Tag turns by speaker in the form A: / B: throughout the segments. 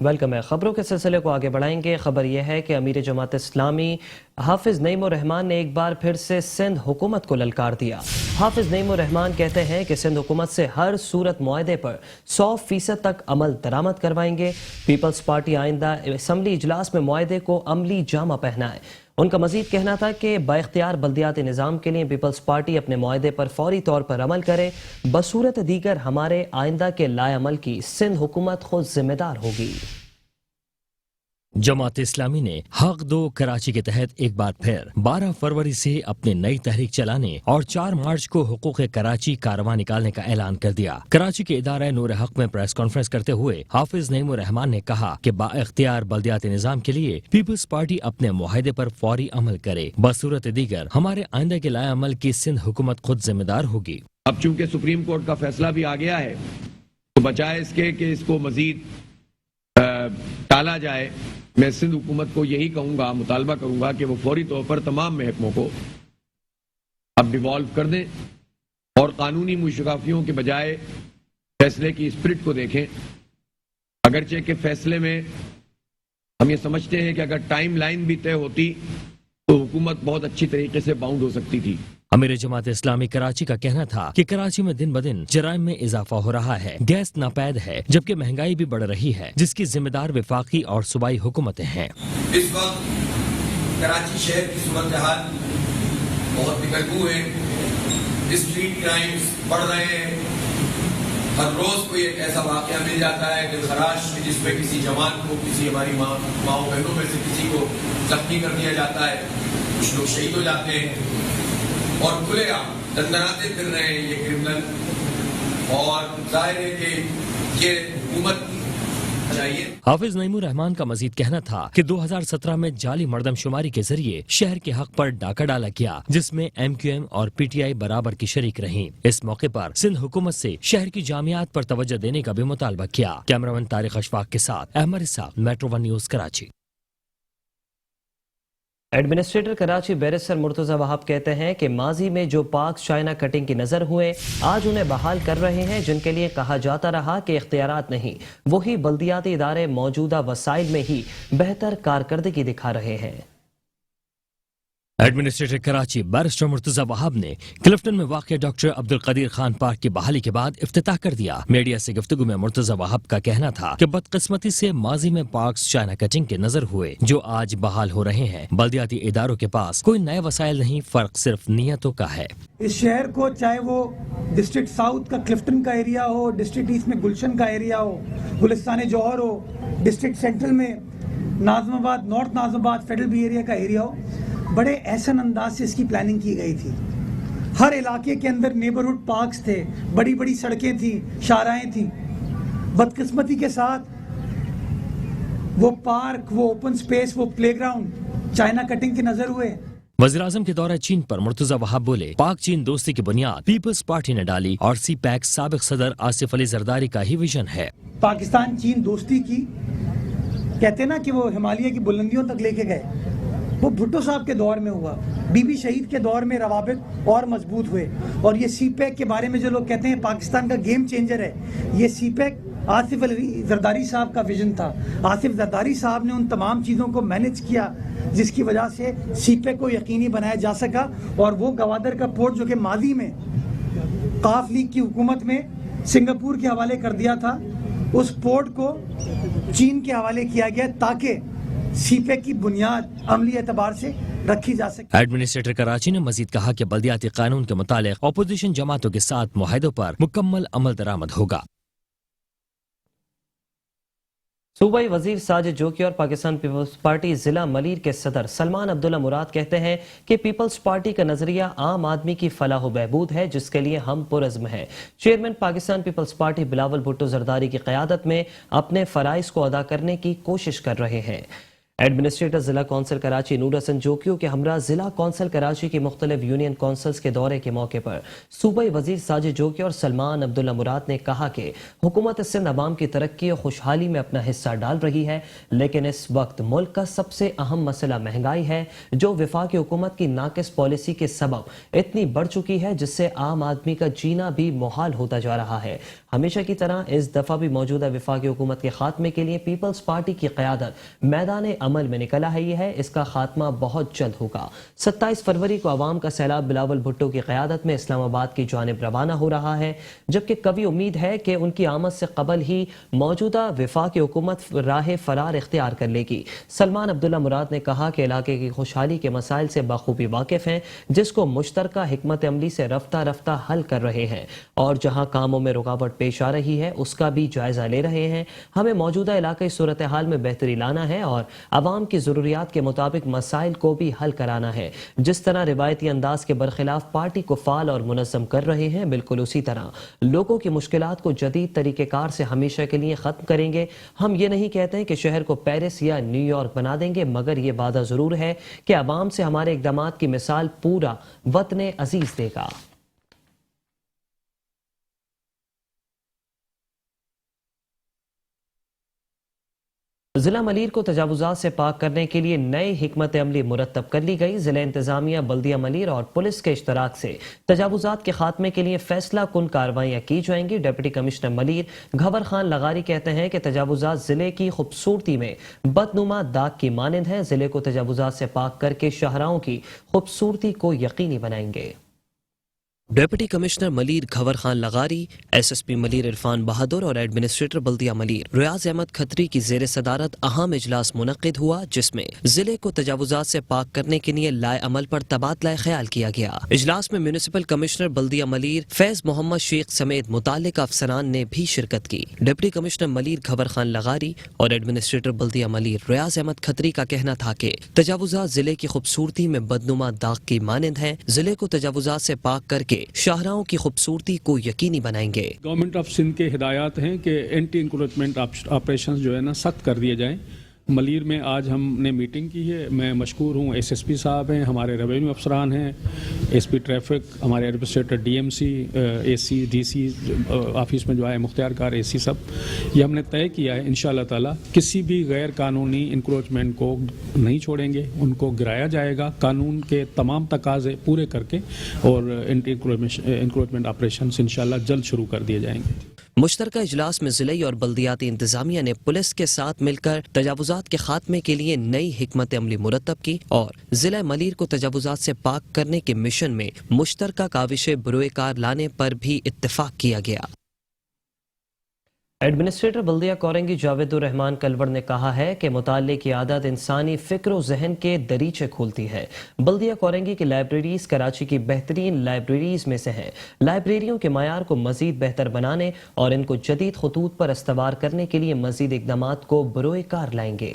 A: Welcome ہے۔ خبروں کے سلسلے کو آگے بڑھائیں گے۔ خبر یہ ہے کہ امیر جماعت اسلامی حافظ نعیم الرحمان نے ایک بار پھر سے سندھ حکومت کو للکار دیا۔ حافظ نعیم الرحمان کہتے ہیں کہ سندھ حکومت سے ہر صورت معاہدے پر 100% تک عمل درآمد کروائیں گے۔ پیپلز پارٹی آئندہ اسمبلی اجلاس میں معاہدے کو عملی جامہ پہنائے۔ ان کا مزید کہنا تھا کہ بااختیار بلدیاتی نظام کے لیے پیپلز پارٹی اپنے معاہدے پر فوری طور پر عمل کرے، بصورت دیگر ہمارے آئندہ کے لائے عمل کی سندھ حکومت خود ذمہ دار ہوگی۔
B: جماعت اسلامی نے حق دو کراچی کے تحت ایک بار پھر 12 فروری سے اپنی نئی تحریک چلانے اور 4 مارچ کو حقوق کراچی کارروائی نکالنے کا اعلان کر دیا۔ کراچی کے ادارہ نور حق میں پریس کانفرنس کرتے ہوئے حافظ نعیم الرحمان نے کہا کہ با اختیار بلدیاتی نظام کے لیے پیپلز پارٹی اپنے معاہدے پر فوری عمل کرے، بصورت دیگر ہمارے آئندہ کے لائے عمل کی سندھ حکومت خود ذمہ دار ہوگی۔
C: اب چونکہ سپریم کورٹ کا فیصلہ بھی آ گیا ہے تو بجائے اس کے کہ اس کو مزید ٹالا جائے، میں سندھ حکومت کو یہی کہوں گا، مطالبہ کروں گا کہ وہ فوری طور پر تمام محکموں کو اب ڈیوالو کر دیں اور قانونی مشقافیوں کے بجائے فیصلے کی اسپرٹ کو دیکھیں۔ اگرچہ کہ فیصلے میں ہم یہ سمجھتے ہیں کہ اگر ٹائم لائن بھی طے ہوتی تو حکومت بہت اچھی طریقے سے باؤنڈ ہو سکتی تھی۔
B: امیر جماعت اسلامی کراچی کا کہنا تھا کہ کراچی میں دن بدن جرائم میں اضافہ ہو رہا ہے، گیس ناپید ہے، جبکہ مہنگائی بھی بڑھ رہی ہے، جس کی ذمہ دار وفاقی اور صوبائی حکومتیں ہیں۔
D: اس وقت کراچی شہر کی صورتحال بہت بگڑ ہے، اسٹریٹ کرائمز بڑھ رہے ہیں، ہر روز کوئی ایک ایسا واقعہ مل جاتا ہے دل خراش جس پہ کسی جوان کو، کسی ہماری ماؤں بہنوں میں سے کسی کو زخمی کر دیا جاتا ہے، کچھ لوگ شہید ہو جاتے ہیں اور کھلے عام دندناتے پھر رہے ہیں یہ کرمنل، اور ظاہر ہے کہ یہ حکومت چاہیے۔
B: حافظ نعیم الرحمان کا مزید کہنا تھا کہ 2017 میں جعلی مردم شماری کے ذریعے شہر کے حق پر ڈاکہ ڈالا گیا، جس میں MQM اور PTI برابر کی شریک رہیں۔ اس موقع پر سندھ حکومت سے شہر کی جامعات پر توجہ دینے کا بھی مطالبہ کیا۔ کیمرامین طارق اشفاق کے ساتھ Ahmed Rasa, metro 1 news Karachi.
A: Administrator Karachi barrister Murtaza Wahab کہتے ہیں کہ ماضی میں جو پاک چائنا کٹنگ کی نظر ہوئے آج انہیں بحال کر رہے ہیں، جن کے لیے کہا جاتا رہا کہ اختیارات نہیں، وہی بلدیاتی ادارے موجودہ وسائل میں ہی بہتر کارکردگی دکھا رہے ہیں۔
B: ایڈمنسٹریٹر کراچی بیرسٹر مرتضی وہاب نے کلفٹن میں واقع ڈاکٹر عبدالقدیر خان پارک کی بحالی کے بعد افتتاح کر دیا۔ میڈیا سے گفتگو میں مرتضی وہاب کا کہنا تھا کہ بدقسمتی سے ماضی میں پارکس چائنا کٹنگ کے نظر ہوئے جو آج بحال ہو رہے ہیں۔ بلدیاتی اداروں کے پاس کوئی نئے وسائل نہیں، فرق صرف نیتوں کا ہے۔
E: اس شہر کو چاہے وہ ڈسٹرکٹ ساؤتھ کا کلفٹن کا ایریا ہو، ڈسٹرکٹ ایسٹ میں گلشن کا ایریا ہو، گلستان جوہر ہو، ڈسٹرکٹ سینٹرل میں ناظم آباد، نارتھ ناظم آباد فیڈرل بی ایریا کا ایریا ہو، بڑے احسن انداز سے اس کی پلاننگ کی گئی تھی۔ ہر علاقے کے اندر نیبرہڈ پارکس تھے، بڑی بڑی سڑکیں تھیں، شاہراہیں تھیں۔ بدقسمتی کے ساتھ وہ پارک، وہ اوپن سپیس، وہ پلے گراؤنڈ چائنا کٹنگ کے نظر ہوئے۔
B: وزیراعظم کے دورہ چین پر مرتضی وہاب بولے، پاک چین دوستی کی بنیاد پیپلز پارٹی نے ڈالی اور سی پیک سابق صدر آصف علی زرداری کا ہی ویژن ہے۔
E: پاکستان چین دوستی کی کہتے نا کہ وہ ہمالیہ کی بلندیوں تک لے کے گئے، وہ بھٹو صاحب کے دور میں ہوا، بی بی شہید کے دور میں روابط اور مضبوط ہوئے۔ اور یہ سی پیک کے بارے میں جو لوگ کہتے ہیں پاکستان کا گیم چینجر ہے، یہ سی پیک آصف علی زرداری صاحب کا ویژن تھا۔ آصف زرداری صاحب نے ان تمام چیزوں کو مینج کیا جس کی وجہ سے سی پیک کو یقینی بنایا جا سکا، اور وہ گوادر کا پورٹ جو کہ ماضی میں قاف لیگ کی حکومت میں سنگاپور کے حوالے کر دیا تھا، اس پورٹ کو چین کے حوالے کیا گیا تاکہ سی پیک کی بنیاد عملی اعتبار سے رکھی جا سکے۔
B: ایڈمنسٹریٹر کراچی نے مزید کہا کہ بلدیاتی قانون کے متعلق اپوزیشن جماعتوں کے ساتھ معاہدوں پر مکمل عمل درآمد ہوگا۔
A: صوبائی وزیر ساجد جوکی اور پاکستان پیپلز پارٹی ضلع ملیر کے صدر سلمان عبداللہ مراد کہتے ہیں کہ پیپلز پارٹی کا نظریہ عام آدمی کی فلاح و بہبود ہے، جس کے لیے ہم پرعزم ہیں۔ چیئرمین پاکستان پیپلز پارٹی بلاول بھٹو زرداری کی قیادت میں اپنے فرائض کو ادا کرنے کی کوشش کر رہے ہیں۔ ایڈمنسٹریٹر ضلع کونسل کراچی نور حسن جوکیو کے ہمراہ ضلع کونسل کراچی کی مختلف یونین کونسلز کے دورے کے موقع پر صوبائی وزیر ساجد جوکی اور سلمان عبداللہ مراد نے کہا کہ حکومت سندھ عوام کی ترقی اور خوشحالی میں اپنا حصہ ڈال رہی ہے، لیکن اس وقت ملک کا سب سے اہم مسئلہ مہنگائی ہے، جو وفاقی حکومت کی ناقص پالیسی کے سبب اتنی بڑھ چکی ہے جس سے عام آدمی کا جینا بھی محال ہوتا جا رہا ہے۔ ہمیشہ کی طرح اس دفعہ بھی موجودہ وفاقی حکومت کے خاتمے کے لیے پیپلز پارٹی کی قیادت میدان عمل میں نکل آئی ہے. اس کا خاتمہ بہت جلد ہوگا. 27 فروری کو عوام کا سیلاب بلاول بھٹو کی قیادت میں اسلام آباد کی جانب روانہ ہو رہا ہے، جبکہ کبھی امید ہے کہ ان کی آمد سے قبل ہی موجودہ وفاقی حکومت راہ فرار اختیار کر لے گی. سلمان عبداللہ مراد نے کہا کہ علاقے کی خوشحالی کے مسائل سے بخوبی واقف ہیں، جس کو مشترکہ حکمت عملی سے رفتہ رفتہ حل کر رہے ہیں، اور جہاں کاموں میں رکاوٹ پیش آ رہی ہے اس کا بھی جائزہ لے رہے ہیں. ہمیں موجودہ علاقائی صورتحال میں بہتری لانا ہے اور عوام کی ضروریات کے مطابق مسائل کو بھی حل کرانا ہے. جس طرح روایتی انداز کے برخلاف پارٹی کو فعال اور منظم کر رہے ہیں، بالکل اسی طرح لوگوں کی مشکلات کو جدید طریقہ کار سے ہمیشہ کے لیے ختم کریں گے. ہم یہ نہیں کہتے ہیں کہ شہر کو پیرس یا نیو یارک بنا دیں گے، مگر یہ وعدہ ضرور ہے کہ عوام سے ہمارے اقدامات کی مثال پورا وطن عزیز دے گا. ضلع ملیر کو تجاوزات سے پاک کرنے کے لیے نئی حکمت عملی مرتب کر لی گئی. ضلع انتظامیہ، بلدیہ ملیر اور پولیس کے اشتراک سے تجاوزات کے خاتمے کے لیے فیصلہ کن کارروائیاں کی جائیں گی. ڈپٹی کمشنر ملیر گھور خان لغاری کہتے ہیں کہ تجاوزات ضلع کی خوبصورتی میں بدنما داغ کی مانند ہیں. ضلع کو تجاوزات سے پاک کر کے شاہراہوں کی خوبصورتی کو یقینی بنائیں گے. ڈپٹی کمشنر ملیر گھور خان لغاری، S S P Malir Irfan Bahadur اور ایڈمنسٹریٹر بلدیہ ملیر ریاض احمد کھتری کی زیر صدارت اہم اجلاس منعقد ہوا، جس میں ضلع کو تجاوزات سے پاک کرنے کے لیے لائے عمل پر تبادلہ خیال کیا گیا. اجلاس میں میونسپل کمشنر بلدیہ ملیر فیض محمد شیخ سمیت متعلقہ افسران نے بھی شرکت کی. ڈپٹی کمشنر ملیر گھور خان لغاری اور ایڈمنسٹریٹر بلدیہ ملیر ریاض احمد کھتری کا کہنا تھا کہ تجاوزات ضلع کی خوبصورتی میں بدنما داغ کی مانند ہیں. ضلع کو تجاوزات سے پاک کر کے شاہراہوں کی خوبصورتی کو یقینی بنائیں گے.
F: گورنمنٹ آف سندھ کے ہدایات ہیں کہ اینٹی انکروچمنٹ آپریشنز جو ہے نا سخت کر دیے جائیں. ملیر میں آج ہم نے میٹنگ کی ہے. میں مشکور ہوں، ایس ایس پی صاحب ہیں، ہمارے ریونیو افسران ہیں، ایس پی ٹریفک، ہمارے ایڈمنسٹریٹر ڈی ایم سی، اے سی، ڈی سی آفس میں جو ہے مختار کار اے سی، سب یہ ہم نے طے کیا ہے. انشاءاللہ تعالیٰ کسی بھی غیر قانونی انکروچمنٹ کو نہیں چھوڑیں گے، ان کو گرایا جائے گا قانون کے تمام تقاضے پورے کر کے، اور اینٹی انکروچمنٹ آپریشنز انشاءاللہ جلد شروع کر دیے جائیں گے.
A: مشترکہ اجلاس میں ضلعی اور بلدیاتی انتظامیہ نے پولیس کے ساتھ مل کر تجاوزات کے خاتمے کے لیے نئی حکمت عملی مرتب کی اور ضلع ملیر کو تجاوزات سے پاک کرنے کے مشن میں مشترکہ کاوشیں بروئے کار لانے پر بھی اتفاق کیا گیا. ایڈمنسٹریٹر بلدیہ کورنگی جاوید الرحمان کلوڑ نے کہا ہے کہ مطالعے کی عادت انسانی فکر و ذہن کے دریچے کھولتی ہے. بلدیہ کورنگی کی لائبریریز کراچی کی بہترین لائبریریز میں سے ہیں. لائبریریوں کے معیار کو مزید بہتر بنانے اور ان کو جدید خطوط پر استوار کرنے کے لیے مزید اقدامات کو بروئے کار لائیں گے.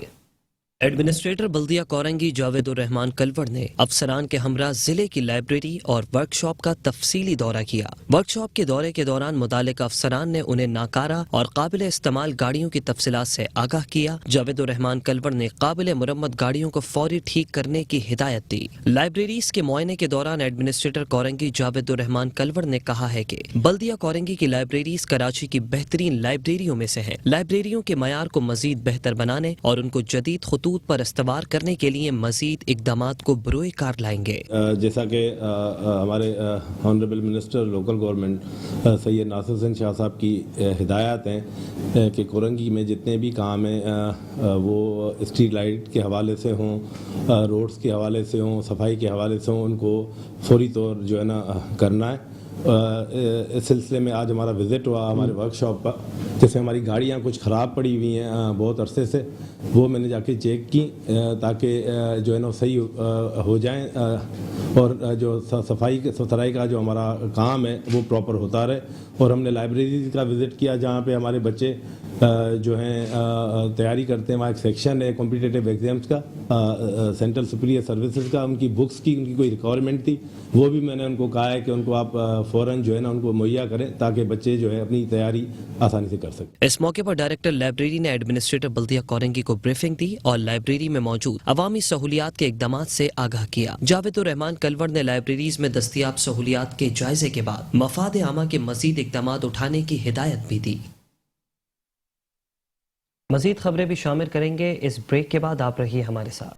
A: ایڈمنسٹریٹر بلدیہ کورنگی جاوید الرحمان کلوڑ نے افسران کے ہمراہ ضلع کی لائبریری اور ورک شاپ کا تفصیلی دورہ کیا. ورک شاپ کے دورے کے دوران متعلقہ افسران نے انہیں ناکارہ اور قابل استعمال گاڑیوں کی تفصیلات سے آگاہ کیا. جاوید الرحمان کلوڑ نے قابل مرمت گاڑیوں کو فوری ٹھیک کرنے کی ہدایت دی. لائبریریز کے معائنے کے دوران ایڈمنسٹریٹر کورنگی جاوید الرحمان کلوڑ نے کہا ہے کہ بلدیہ کورنگی کی لائبریریز کراچی کی بہترین لائبریریوں میں سے ہیں. لائبریریوں کے معیار کو مزید بہتر بنانے اور ان کو جدید خطوط پر استوار کرنے کے لیے مزید اقدامات کو بروئے کار لائیں گے.
G: جیسا کہ ہمارے آنریبل منسٹر لوکل گورنمنٹ سید ناصر حسین شاہ صاحب کی ہدایات ہیں کہ کورنگی میں جتنے بھی کام ہیں وہ اسٹریٹ لائٹ کے حوالے سے ہوں، روڈز کے حوالے سے ہوں، صفائی کے حوالے سے ہوں، ان کو فوری طور جو ہے نا کرنا ہے. اس سلسلے میں آج ہمارا وزٹ ہوا ہمارے ورک شاپ پر. جیسے ہماری گاڑیاں کچھ خراب پڑی ہوئی ہیں بہت عرصے سے، وہ میں نے جا کے چیک کی تاکہ جو ہے نا صحیح ہو جائیں، اور جو صفائی ستھرائی کا جو ہمارا کام ہے وہ پراپر ہوتا رہے. اور ہم نے لائبریری کا وزٹ کیا جہاں پہ ہمارے بچے جو ہیں تیاری کرتے ہیں. وہاں ایک سیکشن ہے کمپٹیٹیو ایگزامس کا، سینٹرل سپیریئر سروسز کا. ان کی بکس کی ان کی کوئی ریکوائرمنٹ تھی، وہ بھی میں نے ان کو کہا ہے کہ ان کو آپ فوراً جو ہے نا ان کو مہیا کریں تاکہ بچے جو ہے اپنی تیاری آسانی سے کر سکیں.
A: اس موقع پر ڈائریکٹر لائبریری نے ایڈمنسٹریٹر بلدیہ کورنگی کو بریفنگ دی اور لائبریری میں موجود عوامی سہولیات کے اقدامات سے آگاہ کیا. جاوید الرحمان کلوڑ نے لائبریریز میں دستیاب سہولیات کے جائزے کے بعد مفاد عامہ کے مزید اقدامات اٹھانے کی ہدایت بھی دی. مزید خبریں بھی شامل کریں گے اس بریک کے بعد. آپ رہیے ہمارے ساتھ.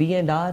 A: B&R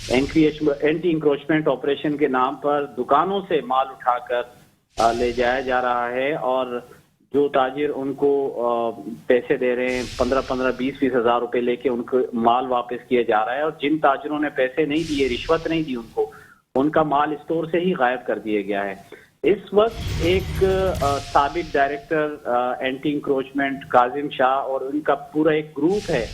H: اینٹی انکروچمنٹ آپریشن کے نام پر دکانوں سے مال اٹھا کر لے جایا جا رہا ہے، اور جو تاجر ان کو پیسے دے رہے ہیں 15-20 ہزار روپے لے کے ان کو مال واپس کیا جا رہا ہے، اور جن تاجروں نے پیسے نہیں دیے، رشوت نہیں دی ان کا مال اسٹور سے ہی غائب کر دیا گیا ہے۔ اس وقت ایک سابق ڈائریکٹر اینٹی انکروچمنٹ کاظم شاہ اور ان کا پورا ایک گروپ ہے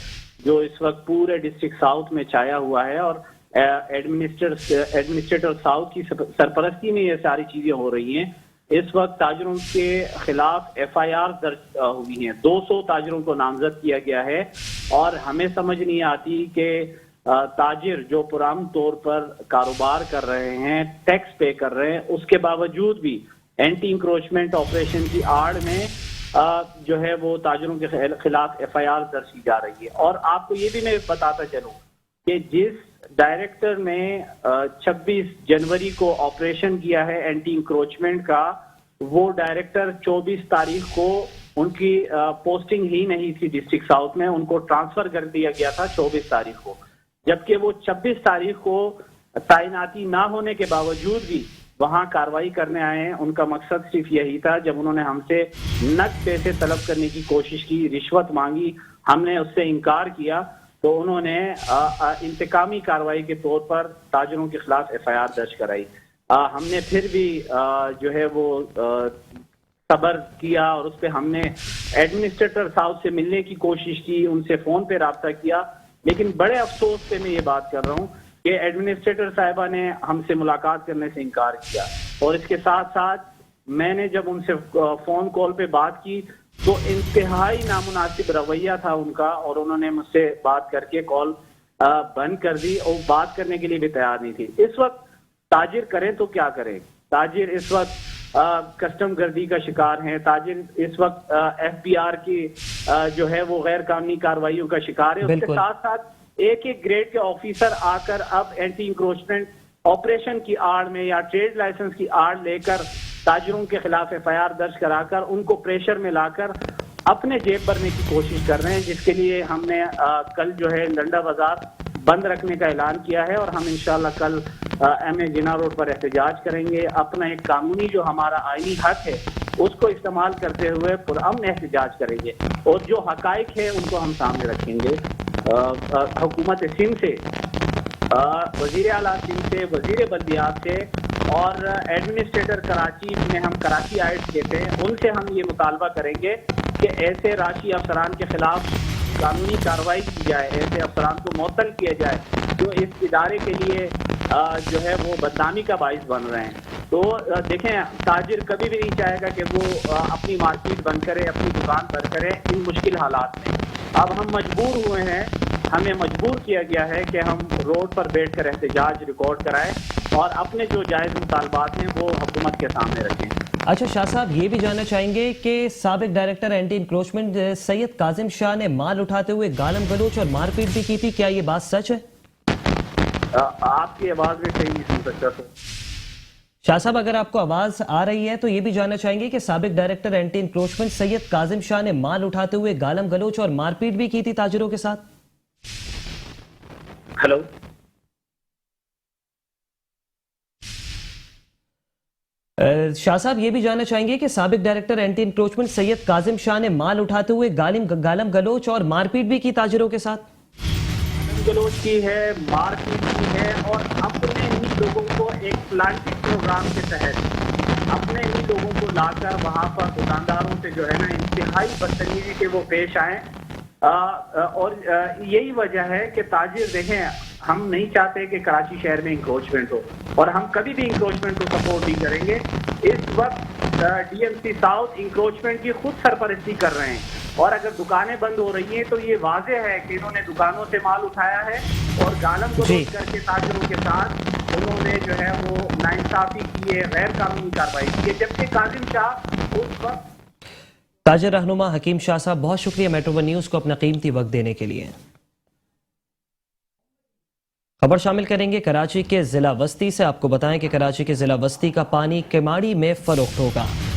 H: جو اس وقت پورے ڈسٹرکٹ ساؤتھ میں چھایا ہوا ہے، اور ایڈمنسٹریٹر ساؤتھ کی سرپرستی میں یہ ساری چیزیں ہو رہی ہیں۔ اس وقت تاجروں کے خلاف ایف آئی آر درج ہوئی ہیں، 200 تاجروں کو نامزد کیا گیا ہے، اور ہمیں سمجھ نہیں آتی کہ تاجر جو پرامن طور پر کاروبار کر رہے ہیں، ٹیکس پے کر رہے ہیں، اس کے باوجود بھی اینٹی انکروچمنٹ آپریشن کی آڑ میں جو ہے وہ تاجروں کے خلاف ایف آئی آر درج کی جا رہی ہے۔ اور آپ کو یہ بھی میں بتاتا چلوں کہ جس ڈائریکٹر نے 26 جنوری کو آپریشن کیا ہے اینٹی انکروچمنٹ کا، وہ ڈائریکٹر 24 تاریخ کو ان کی پوسٹنگ ہی نہیں تھی ڈسٹرکٹ ساؤتھ میں، ان کو ٹرانسفر کر دیا گیا تھا 24 تاریخ کو، جبکہ وہ 26 تاریخ کو تعیناتی نہ ہونے کے باوجود بھی وہاں کارروائی کرنے آئے ہیں۔ ان کا مقصد صرف یہی تھا، جب انہوں نے ہم سے نقد پیسے طلب کرنے کی کوشش کی، رشوت مانگی، ہم نے اس سے انکار کیا، تو انہوں نے انتقامی کارروائی کے طور پر تاجروں کے خلاف ایف آئی آر درج کرائی۔ ہم نے پھر بھی جو ہے وہ صبر کیا، اور اس پہ ہم نے ایڈمنسٹریٹر صاحب سے ملنے کی کوشش کی، ان سے فون پہ رابطہ کیا، لیکن بڑے افسوس سے میں یہ بات کر رہا ہوں کہ ایڈمنسٹریٹر صاحبہ نے ہم سے ملاقات کرنے سے انکار کیا، اور اس کے ساتھ ساتھ میں نے جب ان سے فون کال پہ بات کی تو انتہائی نامناسب رویہ تھا ان کا، اور انہوں نے مجھ سے بات کر کے کال بند کر دی، اور بات کرنے کے لیے بھی تیار نہیں تھی۔ اس وقت تاجر کریں تو کیا کریں؟ تاجر اس وقت کسٹم گردی کا شکار ہیں، تاجر اس وقت ایف بی آر کی جو ہے وہ غیر قانونی کارروائیوں کا شکار ہے۔ اس کے ساتھ ساتھ ایک گریڈ کے آفیسر آ کر اب اینٹی انکروچمنٹ آپریشن کی آڑ میں یا ٹریڈ لائسنس کی آڑ لے کر تاجروں کے خلاف ایف آئی آر درج کرا کر ان کو پریشر میں لا کر اپنے جیب بھرنے کی کوشش کر رہے ہیں، جس کے لیے ہم نے کل جو ہے لنڈا بازار بند رکھنے کا اعلان کیا ہے، اور ہم انشاءاللہ کل ایم اے جناح روڈ پر احتجاج کریں گے، اپنا ایک قانونی جو ہمارا آئینی حق ہے اس کو استعمال کرتے ہوئے پرامن احتجاج کریں گے، اور جو حقائق ہے ان کو ہم سامنے رکھیں گے۔ حکومت سندھ سے، وزیر اعلیٰ سندھ سے، وزیر بلدیات سے اور ایڈمنسٹریٹر کراچی میں ہم کراچی آئٹ کہتے ہیں، ان سے ہم یہ مطالبہ کریں گے کہ ایسے راشی افسران کے خلاف قانونی کارروائی کی جائے، ایسے افسران کو معطل کیا جائے جو اس ادارے کے لیے جو ہے وہ بدنامی کا باعث بن رہے ہیں۔ تو دیکھیں، تاجر کبھی بھی نہیں چاہے گا کہ وہ اپنی مارکیٹ بند کرے، اپنی دکان بند کرے ان مشکل حالات میں۔ اب ہم مجبور ہوئے ہیں، ہمیں مجبور کیا گیا ہے کہ ہم روڈ پر بیٹھ کر احتجاج ریکارڈ کرائیں اور اپنے جو جائز مطالبات ہیں وہ حکومت کے سامنے رکھیں۔
A: اچھا شاہ صاحب، یہ بھی جاننا چاہیں گے کہ سابق ڈائریکٹر اینٹی انکروچمنٹ سید کاظم شاہ نے مال اٹھاتے ہوئے گالم گلوچ اور مار پیٹ بھی کی تھی، کیا یہ بات سچ ہے؟
H: آپ کی آواز میں صحیح نہیں سن سکتا تو
A: شاہ صاحب، اگر آپ کو آواز آ رہی ہے تو یہ بھی جاننا چاہیں گے کہ سابق ڈائریکٹر اینٹی انکروچمنٹ سید کاظم شاہ نے مال اٹھاتے ہوئے گالم گلوچ اور مار پیٹ بھی کی تھی تاجروں کے ساتھ؟
H: ہلو،
A: شاہ صاحب یہ بھی جاننا چاہیں گے کہ سابق ڈائریکٹر اینٹی انکروچمنٹ سید کاظم شاہ نے مال اٹھاتے ہوئے گالم گلوچ اور مار پیٹ بھی کی تاجروں کے ساتھ؟
H: گلوچ کی ہے، مار پیٹ کی ہے، اور اپنے ہی لوگوں کو ایک پلانٹنگ پروگرام کے تحت اپنے ہی لوگوں کو لا کر وہاں پر دکانداروں سے جو ہے نا انتہائی بدتمیزی کے وہ پیش آئیں، اور یہی وجہ ہے کہ تاجر دیکھیں، ہم نہیں چاہتے کہ کراچی شہر میں انکروچمنٹ ہو، اور ہم کبھی بھی انکروچمنٹ کو سپورٹ نہیں کریں گے۔ اس وقت D M C south encroachment کی خود سرپرستی کر رہے ہیں، اور اگر دکانیں بند ہو رہی ہیں تو یہ واضح ہے کہ انہوں نے دکانوں سے مال اٹھایا ہے اور گالم کو روک کر کے تاجروں کے ساتھ انہوں نے جو ہے وہ ناانصافی کی ہے، غیر قانونی کارروائی کی ہے، جبکہ کاظم شاہ اس وقت۔
A: تاجر رہنما حکیم شاہ صاحب، بہت شکریہ میٹرو ون نیوز کو اپنا قیمتی وقت دینے کے لیے۔ خبر شامل کریں گے کراچی کے ضلع وسطی سے۔ آپ کو بتائیں کہ کراچی کے ضلع وسطی کا پانی کماڑی میں فروخت ہوگا۔